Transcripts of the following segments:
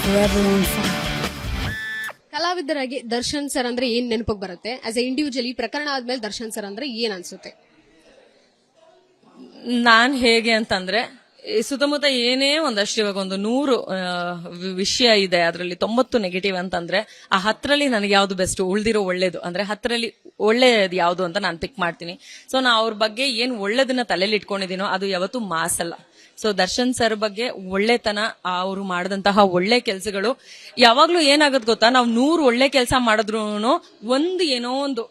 forever on fire. ಕಲಾವಿದರಾಗಿ Darshan sir ಅಂದ್ರೆ ಏನ್ ನೆನಪಿಗೆ ಬರುತ್ತೆ? ಆಸ್ ಎ ಇಂಡಿವಿಜುವಲ್ ಈ ಪ್ರಕರಣ ಆದ್ಮೇಲೆ ದರ್ಶನ್ ಸರ್ ಅಂದ್ರೆ ಏನ್ ಅನ್ಸುತ್ತೆ? ನಾನ್ ಹೇಗೆ ಅಂತಂದ್ರೆ ಈ ಸುತ್ತಮುತ್ತ ಏನೇ ಒಂದಷ್ಟು ಇವಾಗ ಒಂದು 100 ವಿಷಯ ಇದೆ, ಅದರಲ್ಲಿ 90 ನೆಗೆಟಿವ್ ಅಂತಂದ್ರೆ ಆ 10ರಲ್ಲಿ ನನಗೆ ಯಾವ್ದು ಬೆಸ್ಟ್, ಉಳ್ದಿರೋ ಒಳ್ಳೇದು ಅಂದ್ರೆ 10ರಲ್ಲಿ ಒಳ್ಳೇದು ಯಾವ್ದು ಅಂತ ನಾನು ಪಿಕ್ ಮಾಡ್ತೀನಿ. ಸೊ ನಾ ಅವ್ರ ಬಗ್ಗೆ ಏನ್ ಒಳ್ಳೇದನ್ನ ತಲೆಯಲ್ಲಿ ಇಟ್ಕೊಂಡಿದೀನೋ ಅದು ಯಾವತ್ತೂ ಮಾಸ್ ಅಲ್ಲ. ಸೊ ದರ್ಶನ್ ಸರ್ ಬಗ್ಗೆ ಒಳ್ಳೆತನ, ಅವರು ಮಾಡಿದಂತಹ ಒಳ್ಳೆ ಕೆಲಸಗಳು ಯಾವಾಗ್ಲೂ ಏನಾಗತ್ ಗೊತ್ತಾ, ನಾವು 100 ಒಳ್ಳೆ ಕೆಲಸ ಮಾಡಿದ್ರು ಒಂದು ಏನೋ ಒಂದು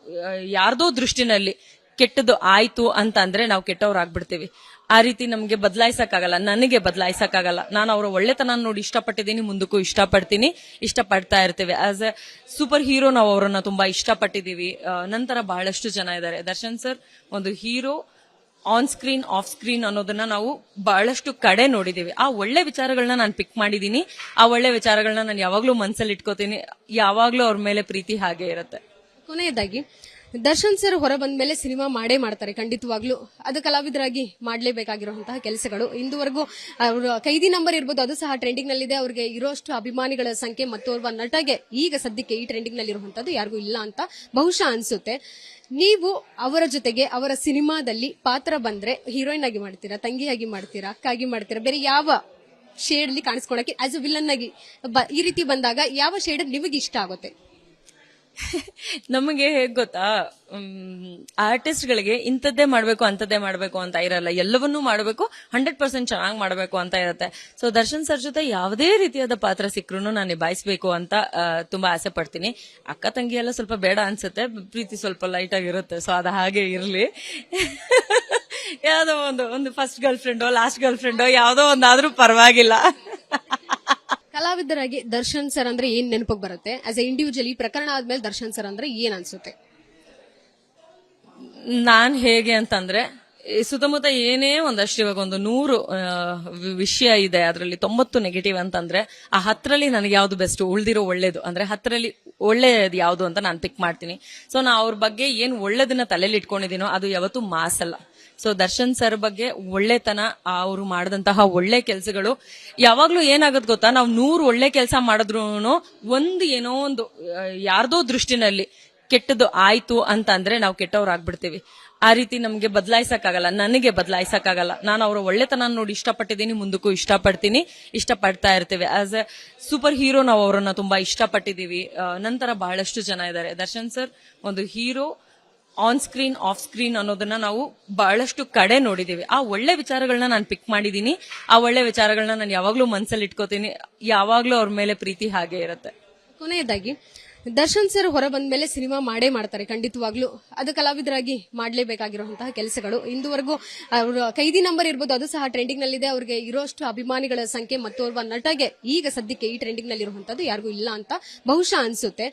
ಯಾರ್ದೋ ದೃಷ್ಟಿನಲ್ಲಿ ಕೆಟ್ಟದ್ದು ಆಯ್ತು ಅಂತ ಅಂದ್ರೆ ನಾವು ಕೆಟ್ಟವ್ರಾಗ್ಬಿಡ್ತೀವಿ. ಆ ರೀತಿ ನಮ್ಗೆ ಬದಲಾಯಿಸಕ್ಕಾಗಲ್ಲ, ನನಗೆ ಬದಲಾಯಿಸಕ್ಕಾಗಲ್ಲ. ನಾನು ಅವರ ಒಳ್ಳೆತನ ನೋಡಿ ಇಷ್ಟಪಟ್ಟಿದ್ದೀನಿ, ಮುಂದಕ್ಕೂ ಇಷ್ಟಪಡ್ತೀನಿ, ಇಷ್ಟಪಡ್ತಾ ಇರ್ತೇವೆ. ಆಸ್ ಎ ಸೂಪರ್ ಹೀರೋ ನಾವು ಅವರನ್ನ ತುಂಬಾ ಇಷ್ಟಪಟ್ಟಿದೀವಿ. ನಂತರ ಬಹಳಷ್ಟು ಜನ ಇದ್ದಾರೆ. ದರ್ಶನ್ ಸರ್ ಒಂದು hero on screen off screen ಅನ್ನೋದನ್ನ ನಾವು ಬಹಳಷ್ಟು ಕಡೆ ನೋಡಿದೀವಿ. ಆ ಒಳ್ಳೆ ವಿಚಾರಗಳನ್ನ ನಾನು ಪಿಕ್ ಮಾಡಿದೀನಿ. ಆ ಒಳ್ಳೆ ವಿಚಾರಗಳನ್ನ ನಾನು ಯಾವಾಗ್ಲೂ ಮನ್ಸಲ್ಲಿ ಇಟ್ಕೋತೀನಿ. ಯಾವಾಗ್ಲೂ ಅವ್ರ ಮೇಲೆ ಪ್ರೀತಿ ಹಾಗೆ ಇರುತ್ತೆ. ಕೊನೆಯದಾಗಿ ದರ್ಶನ್ ಸರ್ ಹೊರ ಬಂದ ಮೇಲೆ ಸಿನಿಮಾ ಮಾಡೇ ಮಾಡ್ತಾರೆ ಖಂಡಿತವಾಗ್ಲೂ. ಅದು ಕಲಾವಿದರಾಗಿ ಮಾಡಲೇಬೇಕಾಗಿರುವಂತಹ ಕೆಲಸಗಳು. ಇಂದುವರೆಗೂ ಅವರ ಕೈದಿ ನಂಬರ್ ಇರ್ಬೋದು, ಅದು ಸಹ ಟ್ರೆಂಡಿಂಗ್ ನಲ್ಲಿದೆ. ಅವ್ರಿಗೆ ಇರೋಷ್ಟು ಅಭಿಮಾನಿಗಳ ಸಂಖ್ಯೆ ಮತ್ತು ಓರ್ವ ನಟಗೆ ಈಗ ಸದ್ಯಕ್ಕೆ ಈ ಟ್ರೆಂಡಿಂಗ್ ನಲ್ಲಿ ಇರುವಂತದ್ದು ಯಾರಿಗೂ ಇಲ್ಲ ಅಂತ ಬಹುಶಃ ಅನ್ಸುತ್ತೆ. ನೀವು ಅವರ ಜೊತೆಗೆ ಅವರ ಸಿನಿಮಾದಲ್ಲಿ ಪಾತ್ರ ಬಂದ್ರೆ ಹೀರೋಯಿನ್ ಆಗಿ ಮಾಡ್ತೀರಾ, ತಂಗಿಯಾಗಿ ಮಾಡ್ತೀರಾ, ಅಕ್ಕಾಗಿ ಮಾಡ್ತೀರಾ, ಬೇರೆ ಯಾವ ಶೇಡ್ ಅಲ್ಲಿ ಕಾಣಿಸ್ಕೊಳಕ್ಕೆ ಆಸ್ ಅ ವಿಲನ್ ಆಗಿ ಈ ರೀತಿ ಬಂದಾಗ ಯಾವ ಶೇಡ್ ನಿಮಗೆ ಇಷ್ಟ ಆಗುತ್ತೆ? ನಮಗೆ ಹೇಗ್ ಗೊತ್ತಾ, ಆರ್ಟಿಸ್ಟ್ ಗಳಿಗೆ ಇಂಥದ್ದೇ ಮಾಡ್ಬೇಕು ಅಂತದ್ದೇ ಮಾಡ್ಬೇಕು ಅಂತ ಇರಲ್ಲ. ಎಲ್ಲವನ್ನೂ ಮಾಡಬೇಕು, 100% ಚೆನ್ನಾಗಿ ಮಾಡಬೇಕು ಅಂತ ಇರುತ್ತೆ. ಸೊ ದರ್ಶನ್ ಸರ್ ಜೊತೆ ಯಾವುದೇ ರೀತಿಯಾದ ಪಾತ್ರ ಸಿಕ್ಕರೂ ನಾನು ನಿಭಾಯಿಸಬೇಕು ಅಂತ ತುಂಬಾ ಆಸೆ ಪಡ್ತೀನಿ. ಅಕ್ಕ ತಂಗಿ ಎಲ್ಲ ಸ್ವಲ್ಪ ಬೇಡ ಅನ್ಸುತ್ತೆ, ಪ್ರೀತಿ ಸ್ವಲ್ಪ ಲೈಟ್ ಆಗಿರುತ್ತೆ. ಸೊ ಅದು ಹಾಗೆ ಇರ್ಲಿ. ಯಾವ್ದೋ ಒಂದು ಫಸ್ಟ್ ಗರ್ಲ್ ಫ್ರೆಂಡೋ ಲಾಸ್ಟ್ ಗರ್ಲ್ ಫ್ರೆಂಡೋ ಯಾವ್ದೋ ಒಂದಾದ್ರೂ ಪರವಾಗಿಲ್ಲ. ಕಲಾವಿದರಾಗಿ ದರ್ಶನ್ ಸರ್ ಅಂದ್ರೆ ಏನ್ ನೆನಪಿಗೆ ಬರುತ್ತೆ? ಆಸ್ ಎ ಇಂಡಿವಿಜುವಲ್ ಈ ಪ್ರಕರಣ ಆದ್ಮೇಲೆ ದರ್ಶನ್ ಸರ್ ಅಂದ್ರೆ ಏನ್ ಅನ್ಸುತ್ತೆ? ನಾನ್ ಹೇಗೆ ಅಂತಂದ್ರೆ ಈ ಸುತ್ತಮುತ್ತ ಏನೇ ಒಂದಷ್ಟು ಇವಾಗ ಒಂದು 100 ವಿಷಯ ಇದೆ, ಅದರಲ್ಲಿ 90 ನೆಗೆಟಿವ್ ಅಂತಂದ್ರೆ ಆ 10ರಲ್ಲಿ ನನಗೆ ಯಾವ್ದು ಬೆಸ್ಟ್, ಉಳ್ದಿರೋ ಒಳ್ಳೇದು ಅಂದ್ರೆ 10ರಲ್ಲಿ ಒಳ್ಳೇದು ಯಾವ್ದು ಅಂತ ನಾನು ಪಿಕ್ ಮಾಡ್ತೀನಿ. ಸೊ ನಾ ಅವ್ರ ಬಗ್ಗೆ ಏನ್ ಒಳ್ಳೇದನ್ನ ತಲೆಯಲ್ಲಿ ಇಟ್ಕೊಂಡಿದೀನೋ ಅದು ಯಾವತ್ತೂ ಮಾಸ್ ಅಲ್ಲ. ಸೊ ದರ್ಶನ್ ಸರ್ ಬಗ್ಗೆ ಒಳ್ಳೆತನ, ಅವರು ಮಾಡಿದಂತಹ ಒಳ್ಳೆ ಕೆಲಸಗಳು ಯಾವಾಗ್ಲೂ ಏನಾಗತ್ ಗೊತ್ತಾ, ನಾವು 100 ಒಳ್ಳೆ ಕೆಲಸ ಮಾಡಿದ್ರು ಒಂದು ಏನೋ ಒಂದು ಯಾರ್ದೋ ದೃಷ್ಟಿನಲ್ಲಿ ಕೆಟ್ಟದ್ದು ಆಯ್ತು ಅಂತ ಅಂದ್ರೆ ನಾವು ಕೆಟ್ಟವ್ರಾಗ್ಬಿಡ್ತೀವಿ. ಆ ರೀತಿ ನಮ್ಗೆ ಬದಲಾಯಿಸಕ್ಕಾಗಲ್ಲ, ನನಗೆ ಬದಲಾಯಿಸಕ್ಕಾಗಲ್ಲ. ನಾನು ಅವರ ಒಳ್ಳೆತನ ನೋಡಿ ಇಷ್ಟಪಟ್ಟಿದ್ದೀನಿ, ಮುಂದಕ್ಕೂ ಇಷ್ಟಪಡ್ತೀನಿ, ಇಷ್ಟಪಡ್ತಾ ಇರ್ತೇವೆ. ಆಸ್ ಎ ಸೂಪರ್ ಹೀರೋ ನಾವು ಅವರನ್ನ ತುಂಬಾ ಇಷ್ಟಪಟ್ಟಿದ್ದೀವಿ. ನಂತರ ಬಹಳಷ್ಟು ಜನ ಇದ್ದಾರೆ. ದರ್ಶನ್ ಸರ್ ಒಂದು hero on screen off screen ಅನ್ನೋದನ್ನ ನಾವು ಬಹಳಷ್ಟು ಕಡೆ ನೋಡಿದೀವಿ. ಆ ಒಳ್ಳೆ ವಿಚಾರಗಳನ್ನ ನಾನು ಪಿಕ್ ಮಾಡಿದೀನಿ. ಆ ಒಳ್ಳೆ ವಿಚಾರಗಳನ್ನ ನಾನು ಯಾವಾಗ್ಲೂ ಮನ್ಸಲ್ಲಿ ಇಟ್ಕೋತೀನಿ. ಯಾವಾಗ್ಲೂ ಅವ್ರ ಮೇಲೆ ಪ್ರೀತಿ ಹಾಗೆ ಇರುತ್ತೆ. ಕೊನೆಯದಾಗಿ ದರ್ಶನ್ ಸರ್ ಹೊರ ಬಂದ ಮೇಲೆ ಸಿನಿಮಾ ಮಾಡೇ ಮಾಡ್ತಾರೆ ಖಂಡಿತವಾಗ್ಲೂ. ಅದು ಕಲಾವಿದರಾಗಿ ಮಾಡಲೇಬೇಕಾಗಿರುವಂತಹ ಕೆಲಸಗಳು. ಇಂದುವರೆಗೂ ಅವರ ಕೈದಿ ನಂಬರ್ ಇರ್ಬೋದು, ಅದು ಸಹ ಟ್ರೆಂಡಿಂಗ್ ನಲ್ಲಿದೆ. ಅವ್ರಿಗೆ ಇರೋಷ್ಟು ಅಭಿಮಾನಿಗಳ ಸಂಖ್ಯೆ ಮತ್ತು ಓರ್ವ ನಟಗೆ ಈಗ ಸದ್ಯಕ್ಕೆ ಈ ಟ್ರೆಂಡಿಂಗ್ ನಲ್ಲಿ ಇರುವಂತದ್ದು ಯಾರಿಗೂ ಇಲ್ಲ ಅಂತ ಬಹುಶಃ ಅನ್ಸುತ್ತೆ.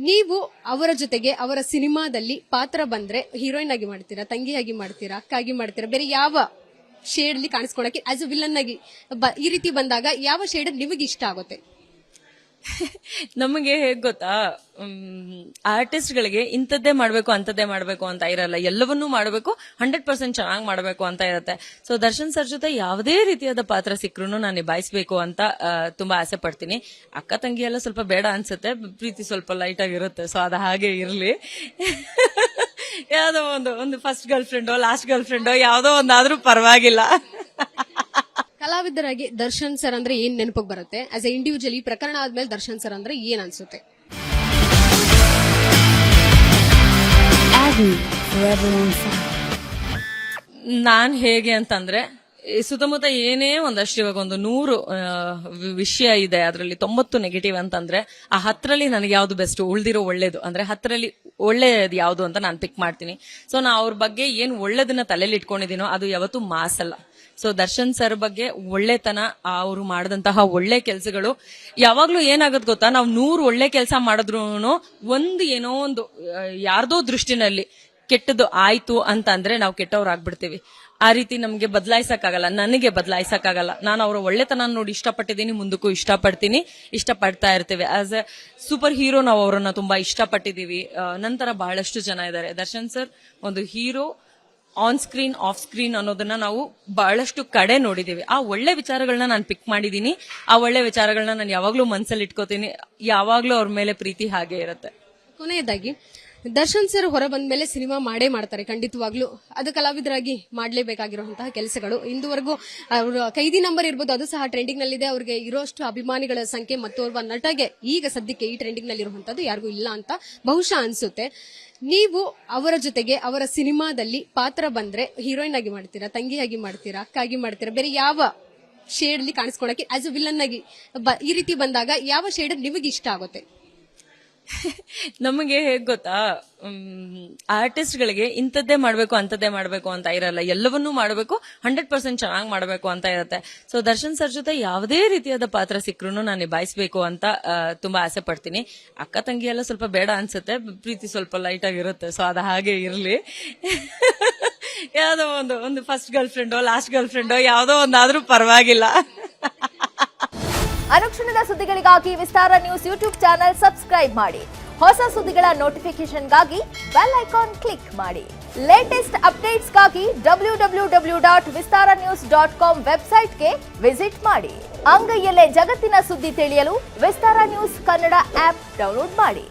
ನೀವು ಅವರ ಜೊತೆಗೆ ಅವರ ಸಿನಿಮಾದಲ್ಲಿ ಪಾತ್ರ ಬಂದ್ರೆ ಹೀರೋಯಿನ್ ಆಗಿ ಮಾಡ್ತೀರಾ, ತಂಗಿಯಾಗಿ ಮಾಡ್ತೀರಾ, ಅಕ್ಕಾಗಿ ಮಾಡ್ತೀರಾ, ಬೇರೆ ಯಾವ ಶೇಡ್ ಅಲ್ಲಿ ಕಾಣಿಸ್ಕೊಳಕ್ಕೆ ಆಸ್ ಅ ವಿಲನ್ ಆಗಿ ಈ ರೀತಿ ಬಂದಾಗ ಯಾವ ಶೇಡ್ ನಿಮಗೆ ಇಷ್ಟ ಆಗುತ್ತೆ? ನಮಗೆ ಹೇಗ್ ಗೊತ್ತಾ, ಆರ್ಟಿಸ್ಟ್ ಗಳಿಗೆ ಇಂಥದ್ದೇ ಮಾಡ್ಬೇಕು ಅಂತದ್ದೇ ಮಾಡ್ಬೇಕು ಅಂತ ಇರಲ್ಲ. ಎಲ್ಲವನ್ನೂ ಮಾಡಬೇಕು, 100% ಚೆನ್ನಾಗಿ ಮಾಡಬೇಕು ಅಂತ ಇರುತ್ತೆ. ಸೊ ದರ್ಶನ್ ಸರ್ ಜೊತೆ ಯಾವುದೇ ರೀತಿಯಾದ ಪಾತ್ರ ಸಿಕ್ಕರೂ ನಾನು ನಿಭಾಯಿಸಬೇಕು ಅಂತ ತುಂಬಾ ಆಸೆ ಪಡ್ತೀನಿ. ಅಕ್ಕ ತಂಗಿ ಎಲ್ಲ ಸ್ವಲ್ಪ ಬೇಡ ಅನ್ಸುತ್ತೆ, ಪ್ರೀತಿ ಸ್ವಲ್ಪ ಲೈಟ್ ಆಗಿರುತ್ತೆ. ಸೊ ಅದು ಹಾಗೆ ಇರ್ಲಿ. ಯಾವ್ದೋ ಒಂದು ಫಸ್ಟ್ ಗರ್ಲ್ ಫ್ರೆಂಡೋ ಲಾಸ್ಟ್ ಗರ್ಲ್ ಫ್ರೆಂಡೋ ಯಾವ್ದೋ ಒಂದಾದ್ರೂ ಪರವಾಗಿಲ್ಲ. ಕಲಾವಿದರಾಗಿ ದರ್ಶನ್ ಸರ್ ಅಂದ್ರೆ ಏನ್ ನೆನಪಿಗೆ ಬರುತ್ತೆ? ಆಸ್ ಎ ಇಂಡಿವಿಜುವಲ್ ಈ ಪ್ರಕರಣ ಆದ್ಮೇಲೆ ದರ್ಶನ್ ಸರ್ ಅಂದ್ರೆ ಏನ್ ಅನ್ಸುತ್ತೆ? Forever on fire. ನಾನ್ ಹೇಗೆ ಅಂತಂದ್ರೆ ಈ ಸುತ್ತಮುತ್ತ ಏನೇ ಒಂದಷ್ಟು ಇವಾಗ ಒಂದು 100 ವಿಷಯ ಇದೆ, ಅದರಲ್ಲಿ 90 ನೆಗೆಟಿವ್ ಅಂತಂದ್ರೆ ಆ 10ರಲ್ಲಿ ನನಗೆ ಯಾವ್ದು ಬೆಸ್ಟ್, ಉಳ್ದಿರೋ ಒಳ್ಳೇದು ಅಂದ್ರೆ 10ರಲ್ಲಿ ಒಳ್ಳೇದು ಯಾವ್ದು ಅಂತ ನಾನು ಪಿಕ್ ಮಾಡ್ತೀನಿ. ಸೊ ನಾ ಅವ್ರ ಬಗ್ಗೆ ಏನ್ ಒಳ್ಳೇದನ್ನ ತಲೆಯಲ್ಲಿ ಇಟ್ಕೊಂಡಿದೀನೋ ಅದು ಯಾವತ್ತೂ ಮಾಸ್ ಅಲ್ಲ. ಸೊ ದರ್ಶನ್ ಸರ್ ಬಗ್ಗೆ ಒಳ್ಳೆತನ, ಅವರು ಮಾಡಿದಂತಹ ಒಳ್ಳೆ ಕೆಲಸಗಳು ಯಾವಾಗ್ಲೂ ಏನಾಗತ್ ಗೊತ್ತಾ, ನಾವು 100 ಒಳ್ಳೆ ಕೆಲಸ ಮಾಡಿದ್ರು ಒಂದು ಏನೋ ಒಂದು ಯಾರ್ದೋ ದೃಷ್ಟಿನಲ್ಲಿ ಕೆಟ್ಟದ್ದು ಆಯ್ತು ಅಂತ ಅಂದ್ರೆ ನಾವು ಕೆಟ್ಟವ್ರಾಗ್ಬಿಡ್ತೀವಿ. ಆ ರೀತಿ ನಮ್ಗೆ ಬದಲಾಯಿಸಕ್ಕಾಗಲ್ಲ, ನನಗೆ ಬದಲಾಯಿಸಕ್ಕಾಗಲ್ಲ. ನಾನು ಅವರ ಒಳ್ಳೆತನ ನೋಡಿ ಇಷ್ಟಪಟ್ಟಿದ್ದೀನಿ, ಮುಂದಕ್ಕೂ ಇಷ್ಟಪಡ್ತೀನಿ, ಇಷ್ಟಪಡ್ತಾ ಇರ್ತೇವೆ. ಆಸ್ ಎ ಸೂಪರ್ ಹೀರೋ ನಾವು ಅವರನ್ನ ತುಂಬಾ ಇಷ್ಟಪಟ್ಟಿದ್ದೀವಿ. ನಂತರ ಬಹಳಷ್ಟು ಜನ ಇದ್ದಾರೆ. ದರ್ಶನ್ ಸರ್ ಒಂದು hero on screen off screen ಅನ್ನೋದನ್ನ ನಾವು ಬಹಳಷ್ಟು ಕಡೆ ನೋಡಿದೀವಿ. ಆ ಒಳ್ಳೆ ವಿಚಾರಗಳನ್ನ ನಾನು ಪಿಕ್ ಮಾಡಿದೀನಿ. ಆ ಒಳ್ಳೆ ವಿಚಾರಗಳನ್ನ ನಾನು ಯಾವಾಗ್ಲೂ ಮನ್ಸಲ್ಲಿ ಇಟ್ಕೋತೀನಿ. ಯಾವಾಗ್ಲೂ ಅವ್ರ ಮೇಲೆ ಪ್ರೀತಿ ಹಾಗೆ ಇರುತ್ತೆ. ಕೊನೆಯದಾಗಿ ದರ್ಶನ್ ಸರ್ ಹೊರ ಬಂದ ಮೇಲೆ ಸಿನಿಮಾ ಮಾಡೇ ಮಾಡ್ತಾರೆ ಖಂಡಿತವಾಗ್ಲೂ. ಅದು ಕಲಾವಿದರಾಗಿ ಮಾಡಲೇಬೇಕಾಗಿರುವಂತಹ ಕೆಲಸಗಳು. ಇಂದುವರೆಗೂ ಅವರು ಕೈದಿ ನಂಬರ್ ಇರ್ಬೋದು, ಅದು ಸಹ ಟ್ರೆಂಡಿಂಗ್ ನಲ್ಲಿದೆ. ಅವ್ರಿಗೆ ಇರೋಷ್ಟು ಅಭಿಮಾನಿಗಳ ಸಂಖ್ಯೆ ಮತ್ತೋರ್ವ ನಟಗೆ ಈಗ ಸದ್ಯಕ್ಕೆ ಈ ಟ್ರೆಂಡಿಂಗ್ ನಲ್ಲಿ ಇರುವಂತದ್ದು ಯಾರಿಗೂ ಇಲ್ಲ ಅಂತ ಬಹುಶಃ ಅನ್ಸುತ್ತೆ. ನೀವು ಅವರ ಜೊತೆಗೆ ಅವರ ಸಿನಿಮಾದಲ್ಲಿ ಪಾತ್ರ ಬಂದ್ರೆ ಹೀರೋಯಿನ್ ಆಗಿ ಮಾಡ್ತೀರಾ, ತಂಗಿಯಾಗಿ ಮಾಡ್ತೀರಾ, ಅಕ್ಕಾಗಿ ಮಾಡ್ತೀರಾ, ಬೇರೆ ಯಾವ ಶೇಡ್ ಅಲ್ಲಿ ಕಾಣಿಸ್ಕೊಳಕ್ಕೆ ಆಸ್ ಅ ವಿಲನ್ ಆಗಿ ಈ ರೀತಿ ಬಂದಾಗ ಯಾವ ಶೇಡ್ ನಿಮಗೆ ಇಷ್ಟ ಆಗುತ್ತೆ? ನಮಗೆ ಹೇಗ್ ಗೊತ್ತಾ, ಆರ್ಟಿಸ್ಟ್ ಗಳಿಗೆ ಇಂಥದ್ದೇ ಮಾಡ್ಬೇಕು ಅಂತದ್ದೇ ಮಾಡ್ಬೇಕು ಅಂತ ಇರಲ್ಲ. ಎಲ್ಲವನ್ನೂ ಮಾಡಬೇಕು, 100% ಚೆನ್ನಾಗಿ ಮಾಡಬೇಕು ಅಂತ ಇರುತ್ತೆ. ಸೊ ದರ್ಶನ್ ಸರ್ ಜೊತೆ ಯಾವುದೇ ರೀತಿಯಾದ ಪಾತ್ರ ಸಿಕ್ಕರೂ ನಾನು ನಿಭಾಯಿಸಬೇಕು ಅಂತ ತುಂಬಾ ಆಸೆ ಪಡ್ತೀನಿ. ಅಕ್ಕ ತಂಗಿ ಎಲ್ಲ ಸ್ವಲ್ಪ ಬೇಡ ಅನ್ಸುತ್ತೆ, ಪ್ರೀತಿ ಸ್ವಲ್ಪ ಲೈಟ್ ಆಗಿರುತ್ತೆ. ಸೊ ಅದು ಹಾಗೆ ಇರ್ಲಿ. ಯಾವ್ದೋ ಒಂದು ಫಸ್ಟ್ ಗರ್ಲ್ ಫ್ರೆಂಡೋ ಲಾಸ್ಟ್ ಗರ್ಲ್ ಫ್ರೆಂಡೋ ಯಾವ್ದೋ ಒಂದಾದ್ರೂ ಪರವಾಗಿಲ್ಲ. ಅನುಕ್ಷಣದ ಸುದ್ದಿಗಳಿಗಾಗಿ ವಿಸ್ತಾರ ನ್ಯೂಸ್ ಯೂಟ್ಯೂಬ್ ಚಾನೆಲ್ ಸಬ್ಸ್ಕ್ರೈಬ್ ಮಾಡಿ. ಹೊಸ ಸುದ್ದಿಗಳ ನೋಟಿಫಿಕೇಶನ್ಗಾಗಿ ಬೆಲ್ ಐಕಾನ್ ಕ್ಲಿಕ್ ಮಾಡಿ. ಲೇಟೆಸ್ಟ್ ಅಪ್ಡೇಟ್ಸ್ಗಾಗಿ www.vistaranews.com ವೆಬ್ಸೈಟ್ಗೆ ವಿಸಿಟ್ ಮಾಡಿ. ಅಂಗೈಯಲ್ಲೇ ಜಗತ್ತಿನ ಸುದ್ದಿ ತಿಳಿಯಲು ವಿಸ್ತಾರ ನ್ಯೂಸ್ ಕನ್ನಡ ಆಪ್ ಡೌನ್ಲೋಡ್ ಮಾಡಿ.